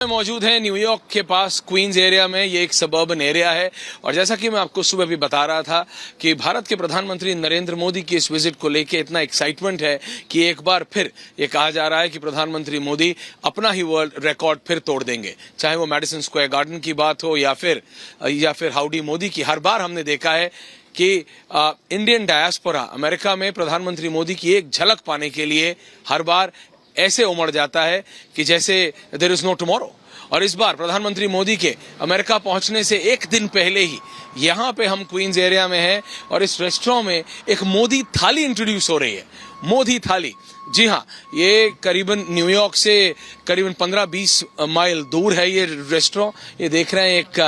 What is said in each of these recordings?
मौजूद है न्यूयॉर्क के पास क्वींस एरिया में। ये एक सबर्बन एरिया है और जैसा कि मैं आपको सुबह भी बता रहा था कि भारत के प्रधानमंत्री नरेंद्र मोदी की इस विजिट को लेके इतना एक्साइटमेंट है कि एक बार फिर ये कहा जा रहा है कि प्रधानमंत्री मोदी अपना ही वर्ल्ड रिकॉर्ड फिर तोड़ देंगे। चाहे वो मैडिसन स्क्वायर गार्डन की बात हो या फिर हाउडी मोदी की। हर बार हमने देखा है कि इंडियन डायस्पोरा अमेरिका में प्रधानमंत्री मोदी की एक झलक पाने के लिए हर बार ऐसे उमड़ जाता है कि जैसे देयर इज नो टुमारो। और इस बार प्रधानमंत्री मोदी के अमेरिका पहुंचने से एक दिन पहले ही यहाँ पे हम क्वींस एरिया में हैं और इस रेस्टोरेंट में एक मोदी थाली इंट्रोड्यूस हो रही है। मोदी थाली, जी हाँ, ये करीबन न्यूयॉर्क से करीबन 15-20 माइल दूर है ये रेस्टोरेंट। ये देख रहे हैं एक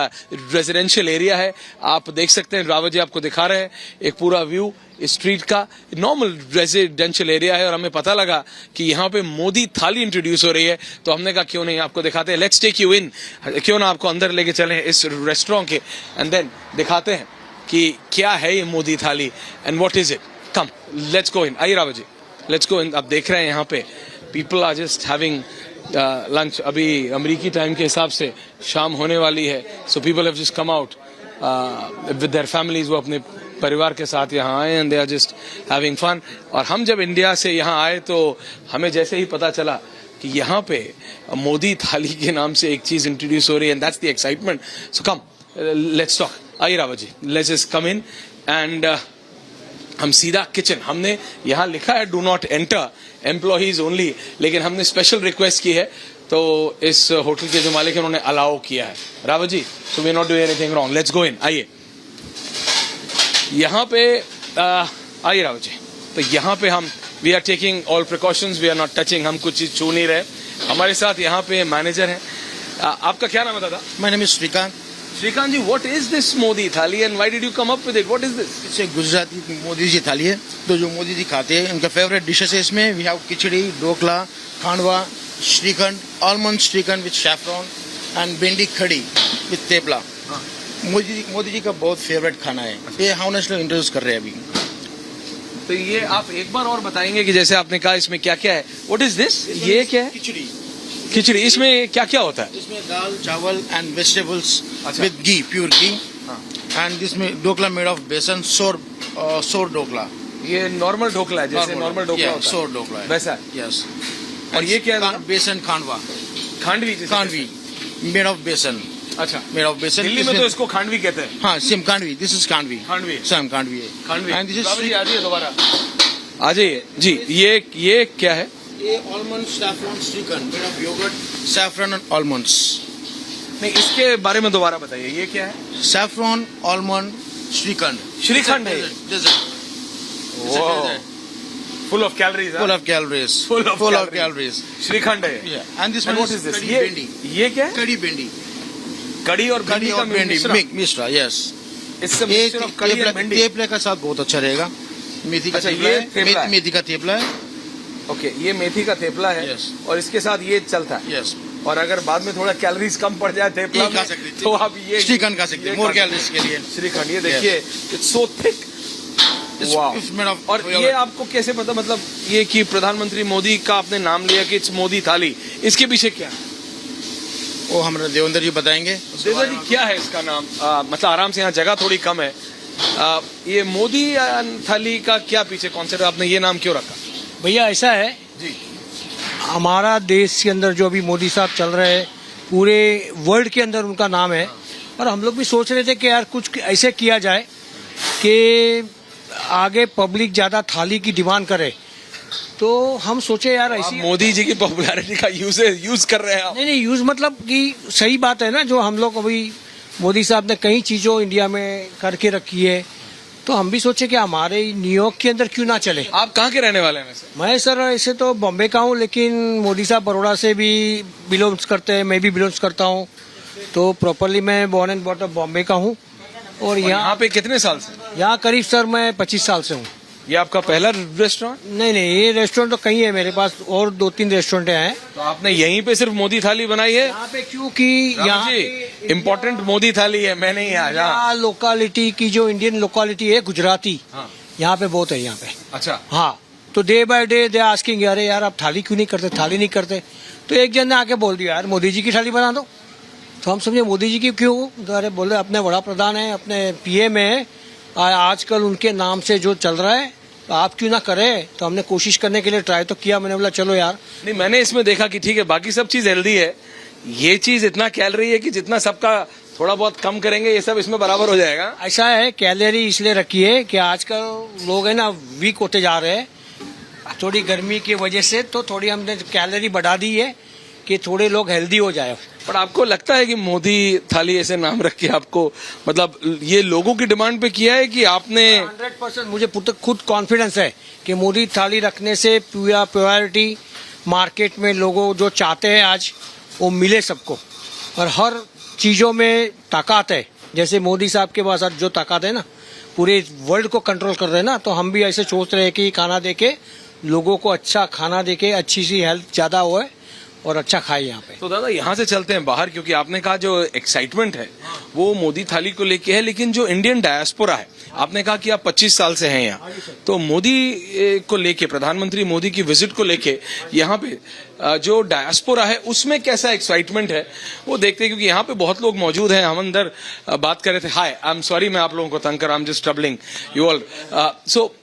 रेजिडेंशियल एरिया है। आप देख सकते हैं, रावत जी आपको दिखा रहे हैं एक पूरा व्यू स्ट्रीट का। नॉर्मल रेजिडेंशियल एरिया है और हमें पता लगा कि यहाँ पे मोदी थाली इंट्रोड्यूस हो रही है तो हमने कहा क्यों नहीं आपको दिखाते हैं। लेट्स टेक यू इन, क्यों ना आपको अंदर लेके चलें इस रेस्टोरेंट के एंड देन दिखाते हैं कि क्या है ये Modi thali and what is it. Come let's go in. आइए रावत जी, लेट्स गो इन। आप देख रहे हैं यहाँ पे people are just having lunch. अभी अमेरिकी टाइम के हिसाब से शाम होने वाली है, so people have just come out with their families. वो अपने परिवार के साथ यहाँ आए and they are just having fun. और हम जब इंडिया से यहाँ आए तो हमें जैसे ही पता चला कि यहाँ पे मोदी थाली के नाम से एक चीज इंट्रोड्यूस हो रही है and that's the excitement. So come let's talk. आइए Rawat ji, let's just come in and हम सीधा किचन। हमने यहाँ लिखा है do not enter employees only, लेकिन हमने स्पेशल रिक्वेस्ट की है तो इस होटल के जो मालिक है उन्होंने अलाउ किया है। Rawat ji, so we not do anything wrong, let's go in. आइए यहाँ पे आइए रावत जी, तो यहाँ पे हम we are taking all precautions, we are not touching, हम कुछ चीज छू नहीं रहे। हमारे साथ यहाँ पे मैनेजर हैं। आपका क्या नाम है दादा? My name is Shrikant. Shrikant ji, what is this Modi thali and why did you come up with it? What is this? इससे गुजराती मोदी जी थाली है, तो जो मोदी जी खाते हैं उनका फेवरेट डिशेस है। इसमें we have khichdi, dhokla, khandvi, shrikhand, almond shrikhand with saffron and bhindi kadhi with thepla. Modi ji का बहुत फेवरेट खाना है। ये हम नेशनल इंट्रोड्यूस कर रहे हैं अभी। तो ये आप एक बार और बताएंगे कि जैसे आपने कहा इसमें क्या क्या है? What is this? ये क्या है? खिचड़ी। खिचड़ी, इसमें क्या क्या होता है? इसमें दाल, चावल एंड वेजिटेबल्स अच्छा। With ghee, pure ghee. And इसमें ढोकला मेड ऑफ बेसन, सोर ढोकला। ये नॉर्मल ढोकला है, जैसे नॉर्मल ढोकला होता है, सोर ढोकला है वैसा। यस। और ये क्या है? बेसन खांडवा। खांडवी। खांडवी मेड ऑफ बेसन। अच्छा, मेड ऑफ बेसन। दिल्ली में तो इसको खांडवी कहते हैं। हाँ, same khandvi. This is khandvi. Khandvi, same khandvi है। खांडवी। एंड दिस इज आ जाइए दोबारा, आ जाइए जी। ये क्या है? ये almond saffron shrikhand made of yogurt, saffron and almonds. नहीं, इसके बारे में दोबारा बताइए, ये क्या है? Saffron, almond, shrikhand. श्रीखंड है। Full of calories. Full of calories. Full of calories. Shrikhand है। Yeah. And this And one what is is this? कड़ी भिंडी। ये क्या है? कड़ी भिंडी। कड़ी और कड़ी और भिंडी मिश्रण। Mishra, yes. It's a mixture of कड़ी and भिंडी। थेपले का साथ बहुत अच्छा रहेगा। मेथी का अच्छा, थेपला ये है। थेपला है। मेथी का थेपला है। ओके, ये मेथी का थेपला है। Yes. और इसके साथ ये चलता है। यस। और अगर बाद में थोड़ा कैलोरीज कम पड़ जाए थेपला ये खा में, सकते हैं। तो आप ये श्रीखंड खा सकते हैं, more calories के लिए। श्रीखंड, ये देखिए, it's so thick. It's made of- और ये आपको कैसे पता, मतलब ये कि प्रधानमंत्री मोदी का आपने नाम लिया कि इट्स मोदी थाली, इसके पीछे क्या है? वो हमारे देवेंद्र जी बताएंगे। देवा जी, क्या है इसका नाम? मतलब आराम से, यहाँ जगह थोड़ी कम है। ये मोदी थाली का क्या पीछे कॉन्सेप्ट, आपने ये नाम क्यों रखा? भैया ऐसा है जी, हमारा देश के अंदर जो अभी मोदी साहब चल रहे हैं, पूरे वर्ल्ड के अंदर उनका नाम है। और हम लोग भी सोच रहे थे कि यार कुछ ऐसे किया जाए कि आगे पब्लिक ज़्यादा थाली की डिमांड करे। तो हम सोचे यार आप ऐसी मोदी जी की पॉपुलैरिटी का यूज कर रहे हैं आप। नहीं यूज, मतलब कि सही बात है ना, जो हम लोग अभी मोदी साहब ने कई चीज़ों इंडिया में करके रखी है, तो हम भी सोचे कि हमारे न्यूयॉर्क के अंदर क्यों ना चले। आप कहाँ के रहने वाले हैं वैसे? मैं सर ऐसे तो बॉम्बे का हूँ, लेकिन मोदी साहब बड़ौदा से भी बिलोंग्स करते हैं, मैं भी बिलोंग्स करता हूँ। तो प्रॉपरली मैं born and brought up Bombay का हूँ। और यहाँ पे कितने साल से? यहाँ करीब सर मैं 25 साल से हूँ। ये आपका पहला रेस्टोरेंट? नहीं, ये रेस्टोरेंट तो कहीं है मेरे पास, और 2-3 रेस्टोरेंट हैं। तो आपने यहीं पे सिर्फ मोदी थाली बनाई है? यहाँ पे क्योंकि यहाँ इम्पोर्टेंट मोदी थाली है, मैं नहीं आया। यहाँ लोकालिटी की जो इंडियन लोकालिटी है गुजराती, हाँ। यहाँ पे बहुत है यहाँ पे। अच्छा, हाँ, तो day by day they asking, अरे यार आप थाली क्यों नहीं करते, थाली नहीं करते। तो एक जन ने आके बोल दिया यार मोदी जी की थाली बना दो। तो हम समझे मोदी जी की क्यों, तो अरे बोले अपने बड़ा प्रधान है, अपने पीएम है, आजकल उनके नाम से जो चल रहा है तो आप क्यों ना करें। तो हमने कोशिश करने के लिए ट्राई तो किया, मैंने बोला चलो यार। नहीं, मैंने इसमें देखा कि ठीक है बाकी सब चीज हेल्दी है, ये चीज इतना कैलोरी है कि जितना सबका थोड़ा बहुत कम करेंगे ये सब इसमें बराबर हो जाएगा। ऐसा है, कैलोरी इसलिए रखी है कि आजकल लोग है ना वीक होते जा रहे हैं थोड़ी गर्मी की वजह से, तो थोड़ी हमने कैलोरी बढ़ा दी है कि थोड़े लोग हेल्दी हो जाए। पर आपको लगता है कि मोदी थाली ऐसे नाम रख के आपको मतलब ये लोगों की डिमांड पे किया है कि आपने 100% मुझे खुद कॉन्फिडेंस है कि मोदी थाली रखने से प्योरिटी मार्केट में लोगों जो चाहते हैं आज वो मिले सबको, और हर चीज़ों में ताकत है। जैसे मोदी साहब के पास आज जो ताकत है ना पूरे वर्ल्ड को कंट्रोल कर रहे हैं ना, तो हम भी ऐसे सोच रहे हैं कि खाना देके लोगों को अच्छा खाना देके अच्छी सी हेल्थ ज़्यादा होए और अच्छा खाए यहाँ पे। तो दादा यहाँ से चलते हैं बाहर, क्योंकि आपने कहा जो एक्साइटमेंट है वो मोदी थाली को लेके है, लेकिन जो इंडियन डायस्पोरा है, आपने कहा कि आप 25 साल से हैं यहाँ, तो मोदी को लेके, प्रधानमंत्री मोदी की विजिट को लेके यहाँ पे जो डायस्पोरा है उसमें कैसा एक्साइटमेंट है वो देखते हैं, क्योंकि यहाँ पे बहुत लोग मौजूद हैं। हम अंदर बात कर रहे थे, हाय आई एम सॉरी मैं आप लोगों को तंग कर, I am just troubling you all. So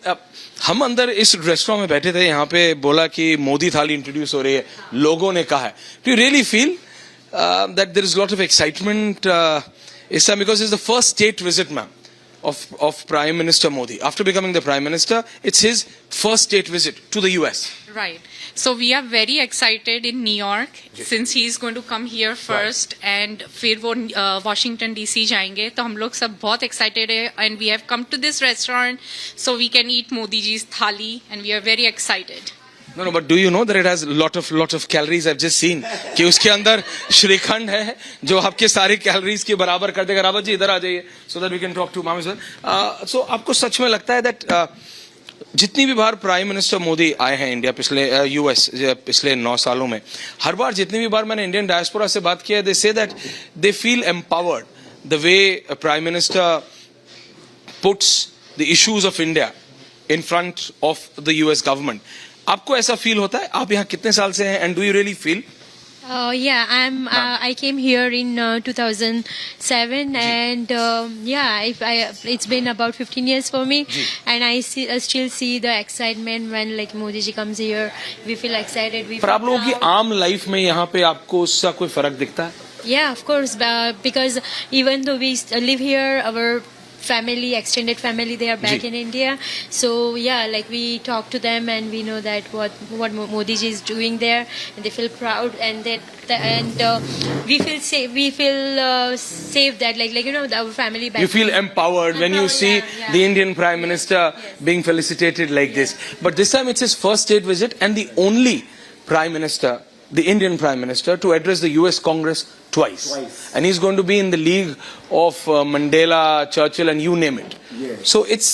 हम अंदर इस रेस्टोरेंट में बैठे थे, यहाँ पे बोला कि मोदी थाली इंट्रोड्यूस हो रही है, लोगों ने कहा है, do you really feel that there is lot of excitement इस time, because is the first state visit ma'am of Prime Minister Modi. After becoming the Prime Minister, it's his first state visit to the US. Right. So we are very excited in New York since he is going to come here first and फिर वो Washington DC जाएंगे, तो हम लोग सब बहुत excited है and we have come to this restaurant so we can eat Modi ji's thali and we are very excited. No, but do you know that it has lot of calories? I've just seen कि उसके अंदर श्रीखंड है जो आपके सारी calories के बराबर कर देगा। रावत जी इधर आ जाइए so that we can talk to मामी सर। So आपको सच में लगता है that जितनी भी बार प्राइम मिनिस्टर मोदी आए हैं इंडिया पिछले यूएस पिछले 9 सालों में, हर बार जितनी भी बार मैंने इंडियन डायस्पोरा से बात किया, they say that they feel empowered the way prime minister puts the issues of India in front of the US government. आपको ऐसा फील होता है? आप यहाँ कितने साल से हैं and do you really feel? Yeah, I came here in 2007, and it's been about 15 years for me, and I still see the excitement when like Modi ji comes here. We feel excited. पर आप लोगों की आम life में यहाँ पे आपको उसका कोई फर्क दिखता है? Yeah, of course, because even though we live here, our family, extended family, they are back in India. So yeah, like we talk to them and we know that what Modi ji is doing there, and they feel proud, and we feel safe. We feel safe that like you know our family back. You feel empowered when you see the Indian Prime Minister being felicitated like this. But this time it's his first state visit and the only Prime Minister, the Indian Prime Minister, to address the US Congress twice. And he's going to be in the league of Mandela, Churchill and you name it. Yes. So it's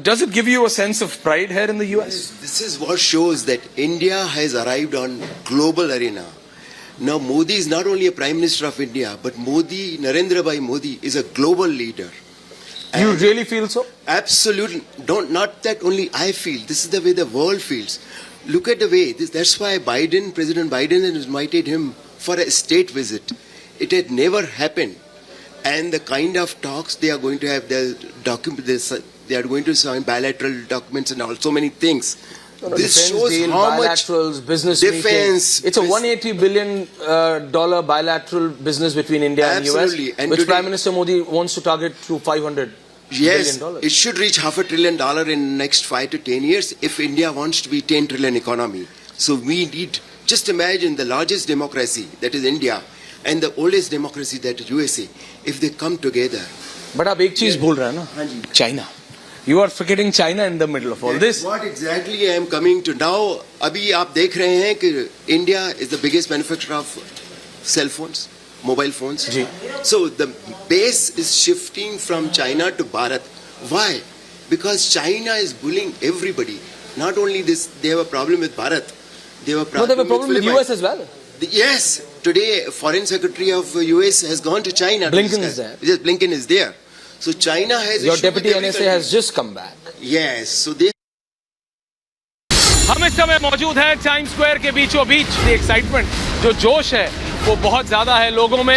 does it give you a sense of pride here in the US? This is what shows that India has arrived on global arena. Now Modi is not only a Prime Minister of India, but Narendra Bhai Modi is a global leader. You And really feel so? absolutely, not that only I feel, this is the way the world feels. Look at the way, that's why President Biden has invited him for a state visit. It had never happened. And the kind of talks they are going to have, they are going to sign bilateral documents and all so many things. This Defense shows deal, how much bilaterals, business defense. meeting. It's a $180 billion dollar bilateral business between India and Absolutely. US, And which today- Prime Minister Modi wants to target to $500 Yes, billion. it should reach $500 billion in the next 5 to 10 years if India wants to be 10 trillion economy. So we need, just imagine the largest democracy, that is India, and the oldest democracy, that is USA, if they come together. But आप एक चीज भूल रहे हैं हाँ ना, जी। China. You are forgetting China in the middle of all this. What exactly I am coming to now? अभी आप देख रहे हैं कि India is the biggest manufacturer of cell phones, mobile phones. Ji. So the base is shifting from China to Bharat. Why? Because China is bullying everybody. Not only this, they have a problem with Bharat. They have a No, problem, they have a problem with Philippines. US as well. Yes, today Foreign Secretary of US has gone to China. to Blinken discuss. is there. Yes, Blinken is there. So China has Your issue deputy with every NSA country. has just come back. Yes, so they हम इस समय मौजूद हैं time square के बीचों बीच। The excitement जो जोश है वो बहुत ज़्यादा है लोगों में।